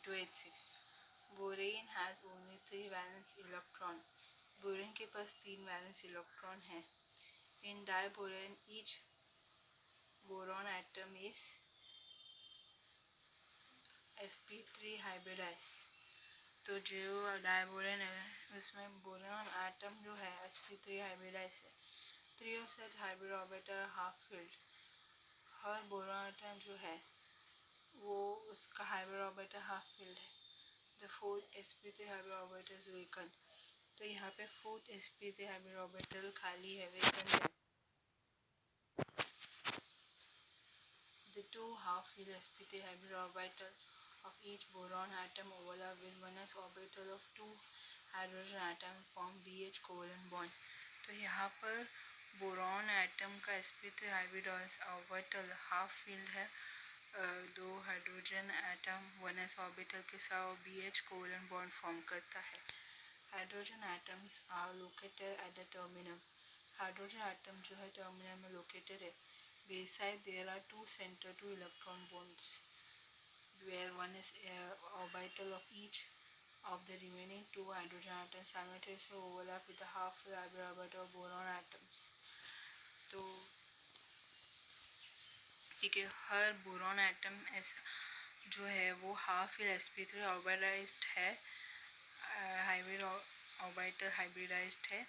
286. Borane has only 3 valence electron. Borane के पास 3 valence electron है. In diborane each boron atom is sp3 hybridise. तो जो diborane है उसमें बोरॉन एटम जो है sp3 हाइब्रिडाइज है. 3 of such hybrid orbital half filled. Her boron atom जो है वो उसका हाइब्रिड ऑर्बिटल हाफ फील्ड है. The fourth sp3 hybrid orbital is vacant. तो यहाँ पे फोर्थ sp3 हाइब्रिड ऑर्बिटल खाली है, वेकेंट है. The two half-filled sp3 hybrid orbital of each boron atom overlap with valence orbital of two hydrogen atom form BH covalent bond. तो यहाँ पर boron atom का sp3 hybrid orbital half field है. दो hydrogen atom वनस orbital के साथ BH covalent bond form करता है. Hydrogen atoms are located at the terminal. Hydrogen atom जो है टर्मिनल में लोकेटेड है. Beside there are two center two electron bonds where one is orbital of each of the remaining two hydrogen atoms simultaneously overlap with the half-filled hybrid orbital of boron atoms. तो ठीक है, हर boron atom जो है वो half fill sp3 ऑर्बिटाइज्ड है, hybrid orbital hybridised है.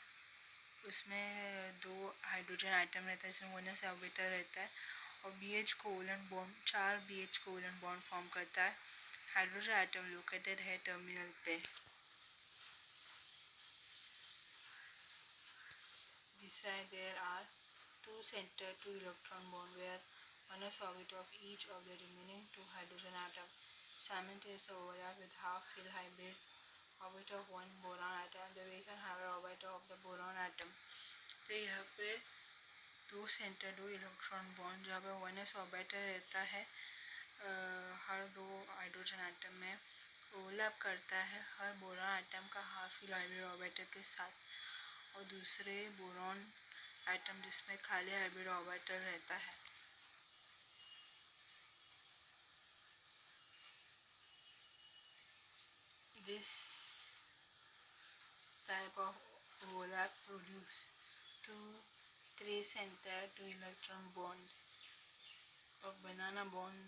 उसमें दो हाइड्रोजन एटम रहता है जिसमें वनस ऑर्बिटल रहता है और BH covalent bond 4 BH covalent bond form करता है. हाइड्रोजन एटम लोकेटेड है टर्मिनल पे. Beside there are two center two electron bond where oneness orbit of each of the remaining two hydrogen atom simultaneously overlap with half-filled hybrid orbit of one boron atom, the vacant hybrid orbit of the boron atom. तो यहाँ पे दो centre दो electron bond जहाँ पे वनस orbital रहता है हर दो हाइड्रोजन एटम में ओवरलैप करता है हर बोरॉन एटम का हाफ फिल हाइब्रिड ऑर्बिटल के साथ, और दूसरे बोरॉन एटम जिसमें खाली हाइब्रिड ऑर्बिटल रहता है. This type of overlap produce 2-3 center 2 electron bond और banana bond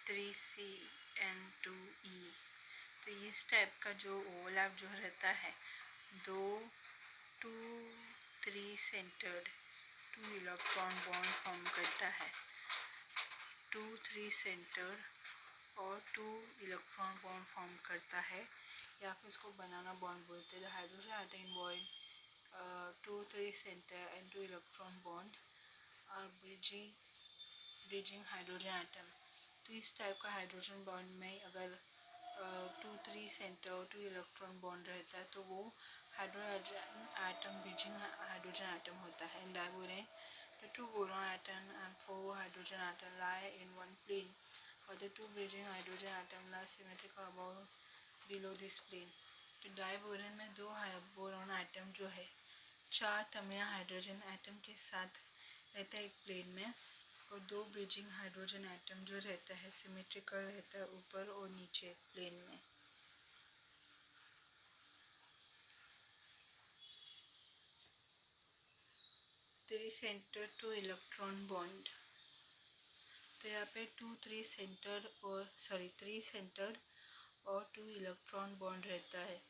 3C and 2E. तो इस टाइप का जो ओवरलैप जो रहता है दो 2-3 सेंटर्ड 2 इलेक्ट्रॉन बॉन्ड फॉर्म करता है. 2-3 सेंटर्ड और 2 इलेक्ट्रॉन बॉन्ड फॉर्म करता है, या फिर इसको बनाना बॉन्ड बोलते हैं. Hydrogen atom bond 2-3 centre and 2 electron bond और ब्रिजिंग हाइड्रोजन एटम. तो इस टाइप का हाइड्रोजन बॉन्ड में अगर 2-3 सेंटर और 2 इलेक्ट्रॉन बॉन्ड रहता है तो वो hydrogen atom bridging hydrogen atom होता है. In diborane the two boron atom and 4 hydrogen atom lie in one plane, while the two bridging hydrogen atom lie symmetrical above below this plane. तो diborane में दो boron atom जो है 4 terminal hydrogen atom के साथ रहता है एक प्लेन में, और दो ब्रिजिंग हाइड्रोजन एटम जो रहता है सिमेट्रिकल रहता है ऊपर और नीचे प्लेन में. Three centre two electron bond. तो यहाँ पे 2-3 सेंटर और 3 सेंटर और 2 इलेक्ट्रॉन बॉन्ड रहता है.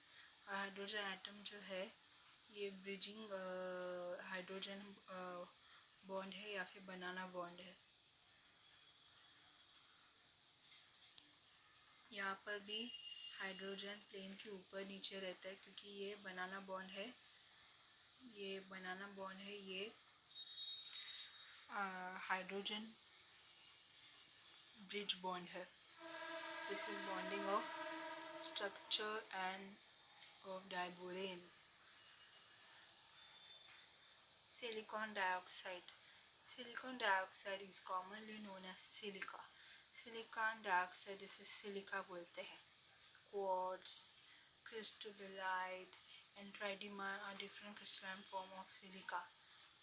हाइड्रोजन एटम जो है ये ब्रिजिंग हाइड्रोजन बॉन्ड है या फिर बनाना बॉन्ड है. यहाँ पर भी हाइड्रोजन प्लेन के ऊपर नीचे रहता है क्योंकि ये बनाना बॉन्ड है, ये बनाना बॉन्ड है, ये हाइड्रोजन ब्रिज बॉन्ड है. This is bonding of structure and of diborane. Silicon dioxide. Silicon dioxide is commonly known as silica. Silicon dioxide जिसे सिलिका बोलते हैं. Quartz, cristobalite and tridymite are different crystalline form of silica.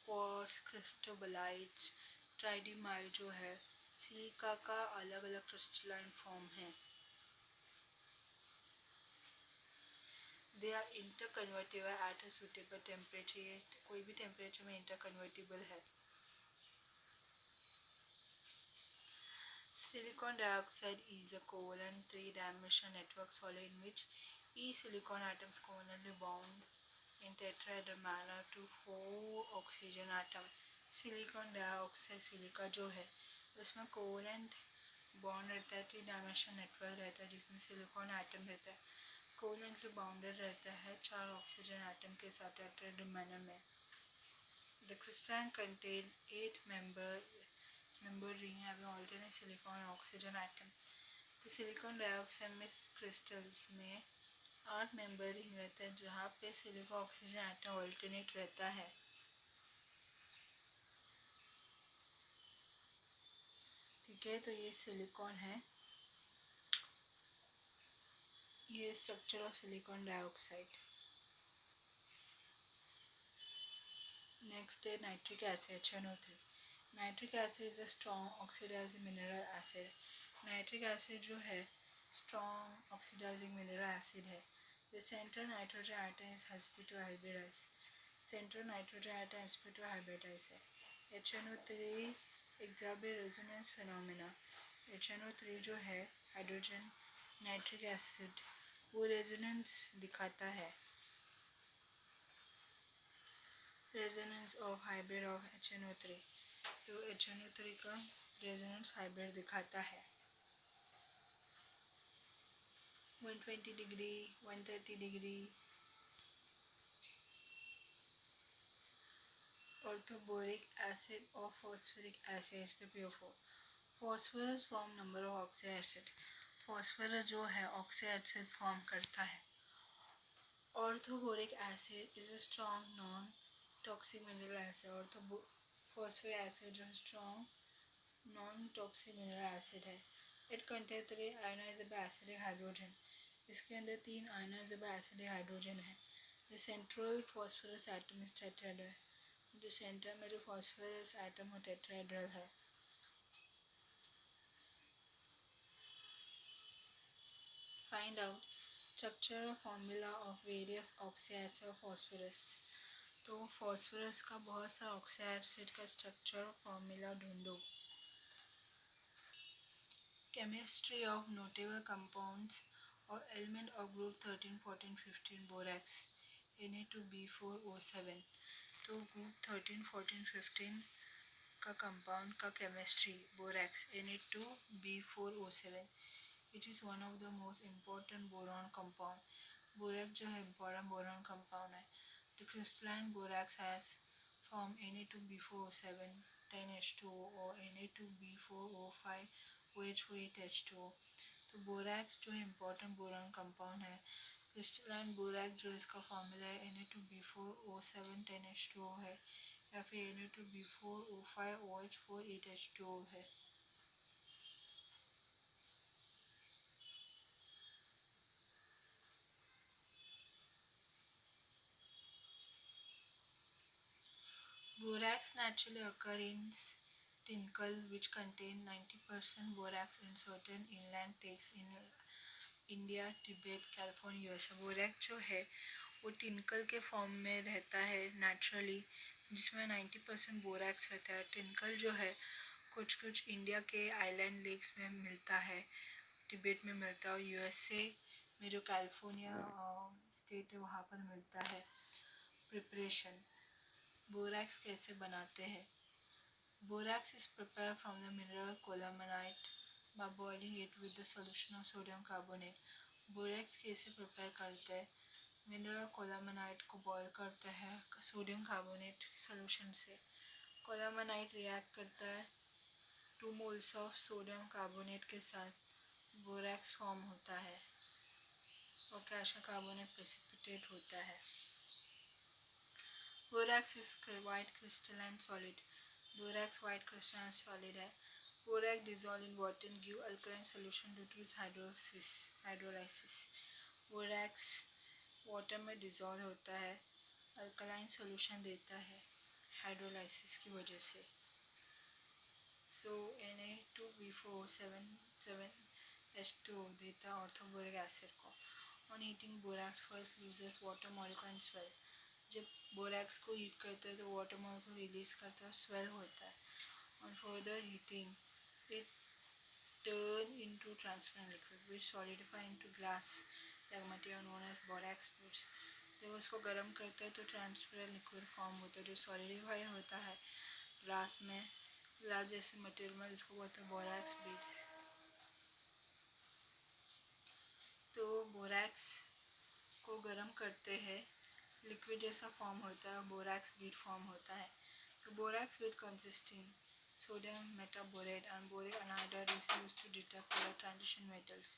Quartz, cristobalites, tridymite जो है silica का अलग अलग crystalline form है। They are interconvertible at a suitable temperature, ये कोई भी टेम्परेचर में इंटरकन्वर्टिबल है। Silicon dioxide is a covalent three-dimensional network solid in which each silicon atom is covalently bound in tetrahedral manner to four oxygen atom। Silicon dioxide silica जो है उसमें covalent bond रहता है, थ्री डायमेंशनल नेटवर्क रहता है जिसमें silicon atom रहता है, कोवलेंटली बाउंडेड रहता है चार ऑक्सीजन एटम के साथ टेट्राहेड्रल मैनर में। The crystalline contain 8 member ring having alternate silicon and oxygen atom। तो सिलिकॉन डाइऑक्साइड में क्रिस्टल्स में 8 मेंबर रिंग रहता है जहाँ पे सिलिकॉन ऑक्सीजन एटम ऑल्टरनेट रहता है। ठीक है, तो ये सिलिकॉन है, ये structure of silicon dioxide. Next है nitric acid HNO3। Nitric acid is a strong oxidising mineral acid. Nitric acid जो है स्ट्रॉन्ग ऑक्सीडाइजिंग मिनरल एसिड है। The central nitrogen atom is sp2 hybridise. Central nitrogen atom sp2 hybridise है। HNO3 exhibit resonance phenomena. HNO3 जो है hydrogen nitric acid वो resonance दिखाता है, resonance of hybrid of HNO3। तो HNO3 का resonance hybrid दिखाता है 120 डिग्री 130 डिग्री। ऑर्थोबोरिक एसिड और phosphoric acid is the pure form. Phosphorus form number of oxy acid. Phosphorus जो है ऑक्सी एसिड फॉर्म करता है। Orthoboric acid is a strong non toxic mineral acid. Phosphoric acid जो strong non toxic mineral acid है। It contain 3 ionised acidic hydrogen. इसके अंदर 3 ionised acidic hydrogen है। The central phosphorus atom is tetrahedral. जो centre में जो phosphorus atom हो tetrahedral है। Find out structure formula of various oxy acid of phosphorus. तो फॉस्फोरस का बहुत सारा ऑक्सी एसिड का स्ट्रक्चर फॉर्मूला ढूंढो। केमिस्ट्री ऑफ नोटेबल कंपाउंड्स और element of group 13, 14, 15 borax Na2B4O7। तो ग्रुप 13, 14, 15 का कंपाउंड का chemistry borax Na2B4O7। It is one of the most important boron compound. Borax जो है इम्पॉर्टेंट बोरॉन कंपाउंड है। The crystalline borax has form Na2B4O7 10H2O और Na2B4O5 OH4 तो borax जो है इम्पॉर्टेंट बोरॉन कंपाउंड है। क्रिस्टलाइन बोरैक्स जो इसका फॉर्मूला है Na2B4O7 10H2O है या फिर Na2B4O5 OH4 8H2O है। Borax naturally occur in tinkle which contain 90% borax in certain inland lakes in India, Tibet, California USA। Borax जो है वो टिनकल के फॉर्म में रहता है नेचुरली जिसमें 90% बोरैक्स रहता है। टिनकल जो है कुछ कुछ इंडिया के आइलैंड लेक्स में मिलता है, तिब्बत में मिलता है और USA में जो कैलिफोर्निया स्टेट है वहाँ पर मिलता है। प्रिपरेशन बोरैक्स कैसे बनाते हैं। Borax is prepare from the mineral colemanite by boiling it with the solution of sodium carbonate। Borax कैसे प्रिपेयर करते हैं। मिनरल कोलामेनाइट को बॉयल करते हैं सोडियम कार्बोनेट सोल्यूशन से। कोलामेनाइट रिएक्ट करता है 2 मोल्स ऑफ सोडियम कार्बोनेट के साथ, बोरैक्स फॉर्म होता है और कैल्शियम कार्बोनेट प्रेसिपिटेट होता है। Borax is white crystalline solid. Borax white crystalline solid है। Borax dissolve in water and give alkaline solution due to its hydrolysis। Borax water में dissolve होता है, अल्कलाइन सोल्यूशन देता है हाइड्रोलाइसिस की वजह से। सो Na2B477H2 देता है ऑर्थोबोरिक एसिड को। On heating borax first loses water molecule and swell. जब बोरैक्स को हीट करते हैं तो वाटर मॉलिक्यूल रिलीज करता है, स्वेल होता है। On further heating it turn into transparent liquid which solidify into glass like material known as borax beads। जब उसको गर्म करते हैं तो ट्रांसपेरेंट लिक्विड फॉर्म होता है जो सॉलिडिफाई होता है ग्लास में, ग्लास जैसे मटेरियल में, जिसको बोलते हैं बोरैक्स बीड्स। तो बोरैक्स को गर्म करते हैं, लिक्विड जैसा फॉर्म होता है, बोरैक्स बीड फॉर्म होता है। तो borax Beed consisting sodium metaborate and boric anhydride is used to detect color transition metals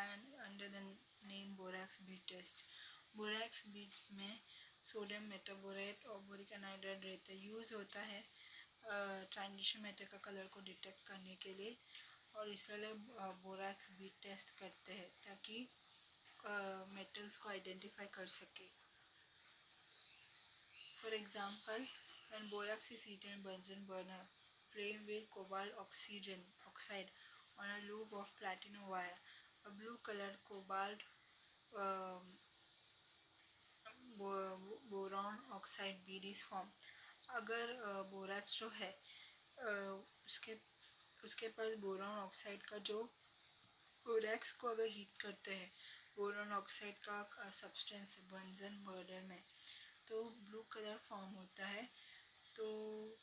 and under the name borax bead test। Borax beads में सोडियम मेटाबोरेट और बोरिक एनाहाइड्राइड रहता है, यूज़ होता है ट्रांजिशन मेटल का कलर को डिटेक्ट करने के लिए, और इसलिए बोरैक्स बीड टेस्ट करते हैं ताकि मेटल्स को आइडेंटिफाई कर सके। For example when borax is heated in Bunsen burner flame with cobalt oxide on a loop of platinum wire, a blue colored cobalt boron oxide Beed is form. अगर borax जो है उसके उसके पास बोरॉन ऑक्साइड का जो borax को अगर heat करते हैं बोरॉन ऑक्साइड का सब्सटेंस बंजन बर्नर में, तो ब्लू कलर फॉर्म होता है। तो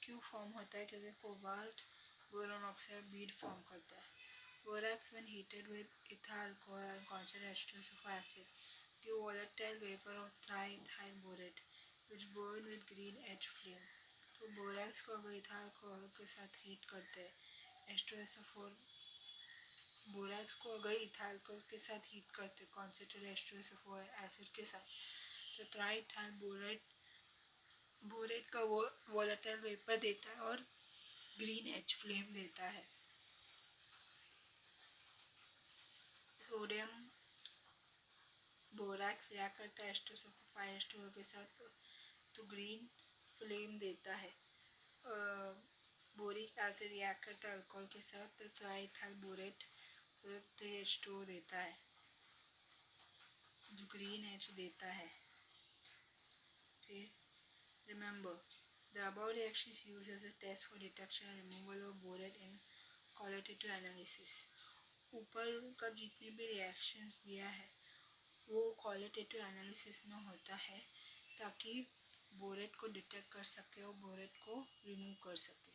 क्यों फॉर्म होता है? क्योंकि cobalt boron oxide Beed form करता है। Borax when heated with ethyl alcohol and concentrated H2SO4 acid give volatile vapor of triethyl borate which burn with green H flame। तो बोरैक्स को अगर इथाइल अल्कोहल के साथ हीट करते हैं H2SO4, बोरैक्स को अगर इथाइल अल्कोहल के साथ हीट करते हैं कॉन्सनट्रेटेड H2SO4 एसिड के साथ, तो ट्राइथाइल बोरेट का वो वोलेटाइल वेपर देता है और ग्रीन एच फ्लेम देता है। सोडियम बोरैक्स रिएक्ट करता है H2SO4 के साथ तो ग्रीन फ्लेम देता है। बोरिक एसिड रिएक्ट करता है अल्कोहल के साथ तो ट्राइथाइल बोरेट 3H2O देता है जो ग्रीन एच देता है। Remember, the above reaction is used as a test for detection and removal of borate in qualitative analysis। ऊपर का जितने भी रिएक्शंस दिया है वो क्वालिटेटिव एनालिसिस में होता है ताकि बोरेट को डिटेक्ट कर सके और बोरेट को रिमूव कर सके।